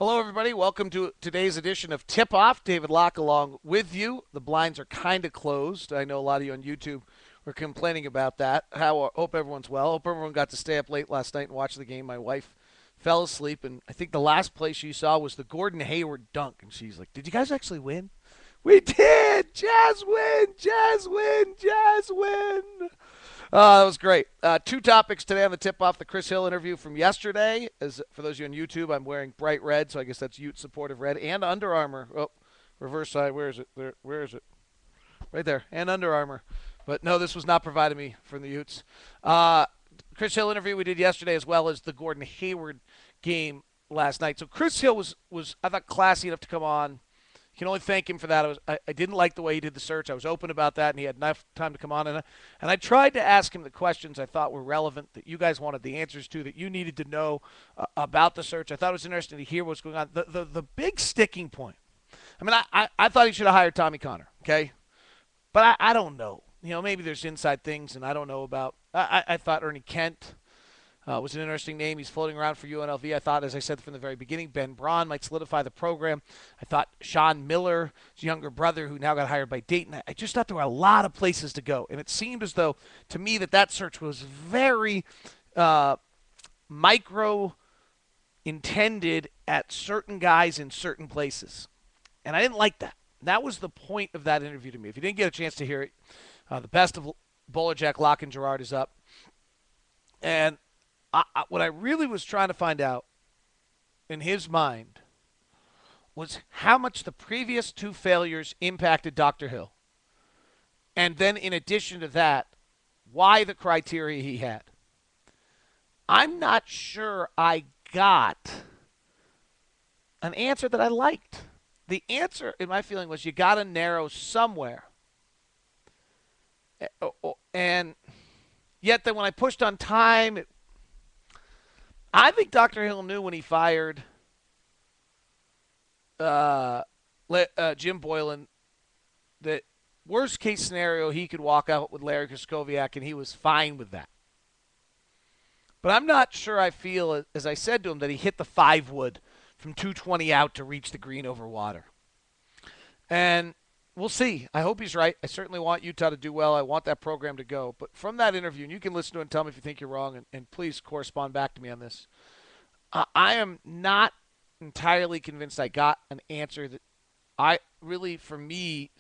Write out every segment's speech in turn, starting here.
Hello, everybody. Welcome to today's edition of Tip Off. David Locke along with you. The blinds are kind of closed. I know a lot of you on YouTube were complaining about that. Hope everyone's well. Hope everyone got to stay up late last night and watch the game. My wife fell asleep, and I think the last play she saw was the Gordon Hayward dunk, and she's like, "Did you guys actually win?" We did. Jazz win. Jazz win. Jazz win. That was great. Two topics today on the tip-off. The Chris Hill interview from yesterday. As for those of you on YouTube, I'm wearing bright red, so I guess that's Ute supportive red. And Under Armour. Oh, reverse side. Where is it? Where is it? Right there. And Under Armour. But no, this was not provided me from the Utes. Chris Hill interview we did yesterday, as well as the Gordon Hayward game last night. So Chris Hill was I thought, classy enough to come on. You can only thank him for that. I didn't like the way he did the search. I was open about that, and he had enough time to come on. And I tried to ask him the questions I thought were relevant, that you guys wanted the answers to, that you needed to know about the search. I thought it was interesting to hear what's going on. The big sticking point, I mean, I thought he should have hired Tommy Connor, okay? But I don't know. You know, maybe there's inside things, and I don't know about. I thought Ernie Kent was an interesting name. He's floating around for UNLV. I thought, as I said from the very beginning, Ben Braun might solidify the program. I thought Sean Miller, his younger brother, who now got hired by Dayton. I just thought there were a lot of places to go. And it seemed as though, to me, that search was very micro intended at certain guys in certain places. And I didn't like that. That was the point of that interview to me. If you didn't get a chance to hear it, the best of Bowler, Jack, Locke, and Gerard is up. And what I really was trying to find out in his mind was how much the previous two failures impacted Dr. Hill. And then in addition to that, why the criteria he had. I'm not sure I got an answer that I liked. The answer, in my feeling, was you got to narrow somewhere. And yet then when I pushed on time, I think Dr. Hill knew when he fired Jim Boylan that worst case scenario, he could walk out with Larry Kraskowiak, and he was fine with that. But I'm not sure I feel, as I said to him, that he hit the 5-wood from 220 out to reach the green over water. And we'll see. I hope he's right. I certainly want Utah to do well. I want that program to go. But from that interview, and you can listen to it and tell me if you think you're wrong, and please correspond back to me on this. I am not entirely convinced I got an answer that I really, for me,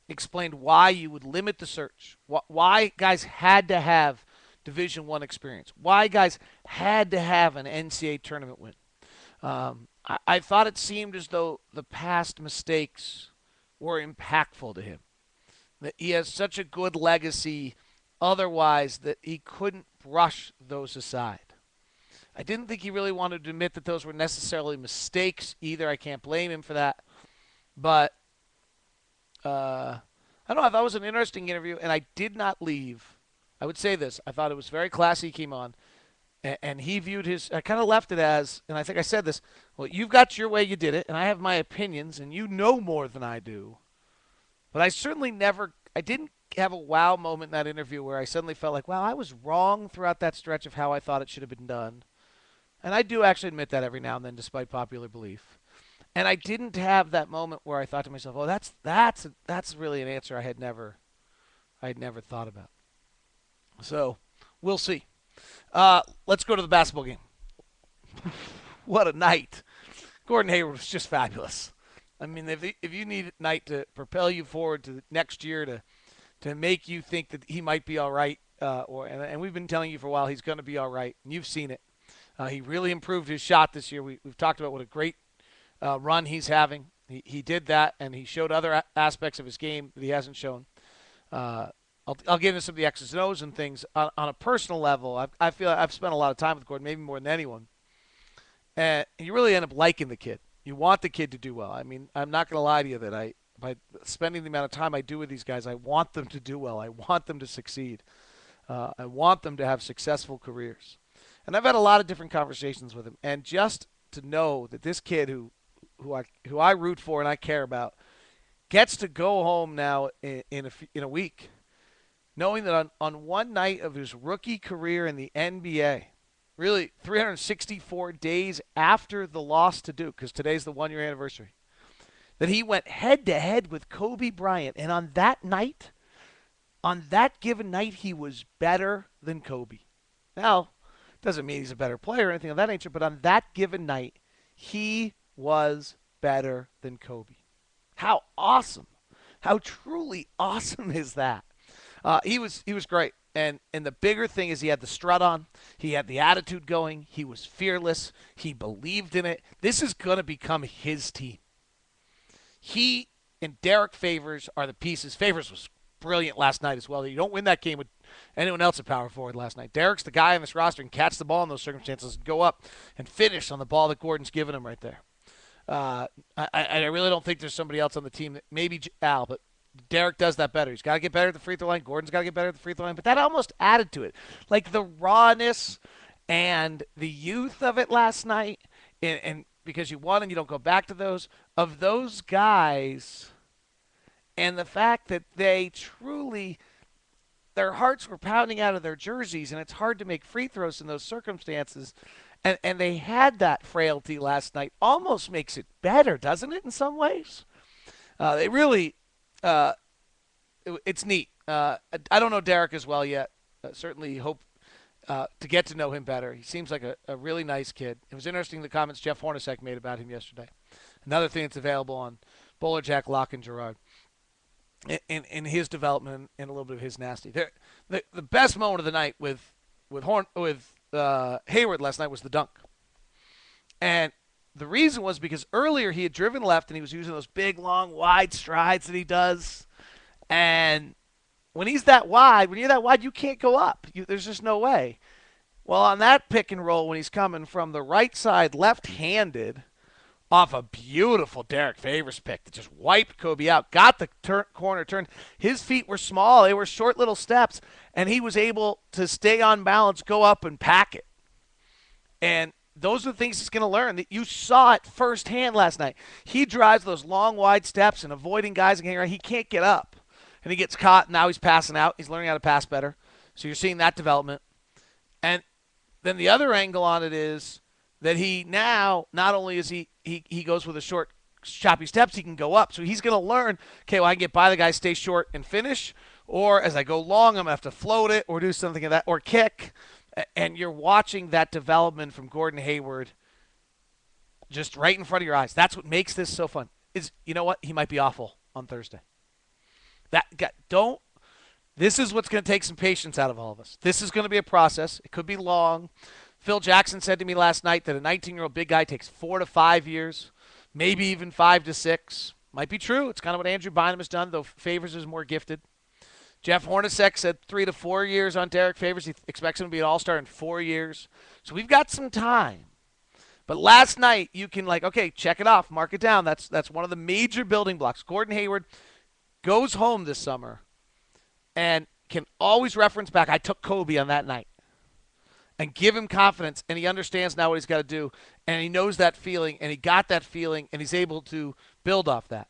explained why you would limit the search, why guys had to have Division I experience, why guys had to have an NCAA tournament win. I thought it seemed as though the past mistakes were impactful to him, that he has such a good legacy otherwise that he couldn't brush those aside. I didn't think he really wanted to admit that those were necessarily mistakes either. I can't blame him for that. But I don't know. I thought it was an interesting interview, and I did not leave. I would say this. I thought it was very classy. He came on, and he viewed his – I kind of left it as – and I think I said this. Well, you've got your way you did it, and I have my opinions, and you know more than I do. But I certainly never – I didn't have a wow moment in that interview where I suddenly felt like, wow, I was wrong throughout that stretch of how I thought it should have been done. And I do actually admit that every now and then, despite popular belief. And I didn't have that moment where I thought to myself, "Oh, that's really an answer I had never thought about." So we'll see. Let's go to the basketball game. What a night! Gordon Hayward was just fabulous. I mean, if you need a night to propel you forward to the next year, to make you think that he might be all right, and we've been telling you for a while he's going to be all right, and you've seen it. He really improved his shot this year. We've talked about what a great run he's having. He did that, and he showed other aspects of his game that he hasn't shown. I'll get into some of the X's and O's and things. On a personal level, I feel I've spent a lot of time with Gordon, maybe more than anyone. And you really end up liking the kid. You want the kid to do well. I mean, I'm not going to lie to you that by spending the amount of time I do with these guys, I want them to do well. I want them to succeed. I want them to have successful careers. And I've had a lot of different conversations with him, and just to know that this kid who I root for and I care about gets to go home now in a week, knowing that on one night of his rookie career in the NBA, really 364 days after the loss to Duke, because today's the 1 year anniversary, that he went head to head with Kobe Bryant. And on that given night, he was better than Kobe. Now, doesn't mean he's a better player or anything of that nature, but on that given night, he was better than Kobe. How awesome. How truly awesome is that? He was great. And the bigger thing is he had the strut on. He had the attitude going. He was fearless. He believed in it. This is going to become his team. He and Derek Favors are the pieces. Favors was brilliant last night as well. You don't win that game with anyone else at power forward last night. Derek's the guy on this roster and catch the ball in those circumstances and go up and finish on the ball that Gordon's given him right there. I really don't think there's somebody else on the team, that maybe Al, but Derek does that better. He's got to get better at the free throw line. Gordon's got to get better at the free throw line. But that almost added to it. Like the rawness and the youth of it last night, and because you won and you don't go back to those guys, and the fact that they truly, their hearts were pounding out of their jerseys, and it's hard to make free throws in those circumstances. And they had that frailty last night. Almost makes it better, doesn't it, in some ways? They really, it's neat. I don't know Derek as well yet. Certainly hope to get to know him better. He seems like a really nice kid. It was interesting the comments Jeff Hornacek made about him yesterday. Another thing that's available on Bowler, Jack, Locke, and Gerard. In his development and a little bit of his nasty. The best moment of the night with Hayward last night was the dunk. And the reason was because earlier he had driven left and he was using those big, long, wide strides that he does. And when you're that wide, you can't go up. There's just no way. Well, on that pick and roll, when he's coming from the right side, left-handed, off a beautiful Derek Favors pick that just wiped Kobe out, got the corner turned. His feet were small. They were short little steps, and he was able to stay on balance, go up, and pack it. And those are the things he's going to learn. You saw it firsthand last night. He drives those long, wide steps and avoiding guys and getting around. He can't get up. And he gets caught, and now he's passing out. He's learning how to pass better. So you're seeing that development. And then the other angle on it is that he now, not only is he goes with a short, choppy steps, he can go up. So he's going to learn, okay, well, I can get by the guy, stay short, and finish. Or as I go long, I'm going to have to float it or do something of that, or kick. And you're watching that development from Gordon Hayward just right in front of your eyes. That's what makes this so fun. You know what? He might be awful on Thursday. This is what's going to take some patience out of all of us. This is going to be a process. It could be long. Phil Jackson said to me last night that a 19-year-old big guy takes 4 to 5 years, maybe even 5 to 6. Might be true. It's kind of what Andrew Bynum has done, though Favors is more gifted. Jeff Hornacek said 3 to 4 years on Derek Favors. He expects him to be an all-star in 4 years. So we've got some time. But last night, you can okay, check it off, mark it down. That's one of the major building blocks. Gordon Hayward goes home this summer and can always reference back, I took Kobe on that night, and give him confidence, and he understands now what he's got to do, and he knows that feeling, and he got that feeling, and he's able to build off that.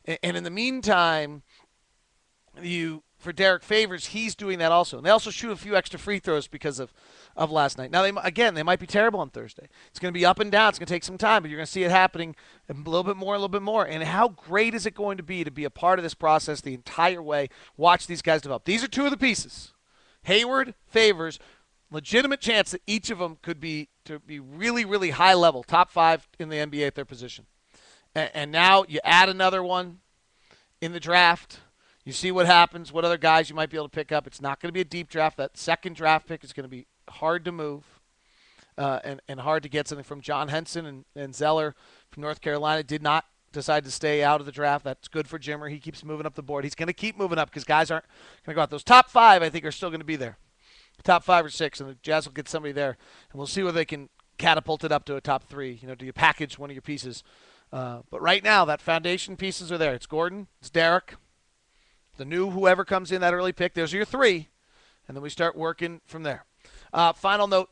And in the meantime, for Derek Favors, he's doing that also. And they also shoot a few extra free throws because of last night. Now, they might be terrible on Thursday. It's going to be up and down. It's going to take some time, but you're going to see it happening a little bit more. And how great is it going to be a part of this process the entire way? Watch these guys develop. These are two of the pieces. Hayward, Favors, legitimate chance that each of them could be really, really high level, top 5 in the NBA at their position. And now you add another one in the draft. You see what happens, what other guys you might be able to pick up. It's not going to be a deep draft. That second draft pick is going to be hard to move and hard to get something from. John Henson and Zeller from North Carolina did not decide to stay out of the draft. That's good for Jimmer. He keeps moving up the board. He's going to keep moving up because guys aren't going to go out. Those top 5, I think, are still going to be there. Top 5 or 6, and the Jazz will get somebody there. And we'll see whether they can catapult it up to a top 3. Do you package one of your pieces? But right now, that foundation pieces are there. It's Gordon. It's Derek. The new whoever comes in that early pick, those are your 3, and then we start working from there. Final note,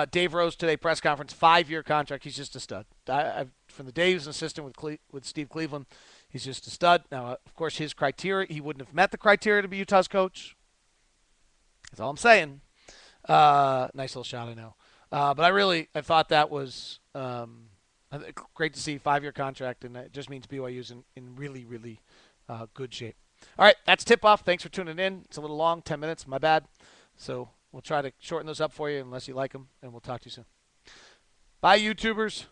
Dave Rose today, press conference, 5-year contract. He's just a stud. From the day he was an assistant with Steve Cleveland, he's just a stud. Now, of course, his criteria, he wouldn't have met the criteria to be Utah's coach. That's all I'm saying. Nice little shot, I know. But I thought that was great to see 5-year contract, and it just means BYU's in really, really good shape. All right, that's tip off. Thanks for tuning in. It's a little long, 10 minutes. My bad. So we'll try to shorten those up for you unless you like them, and we'll talk to you soon. Bye, YouTubers.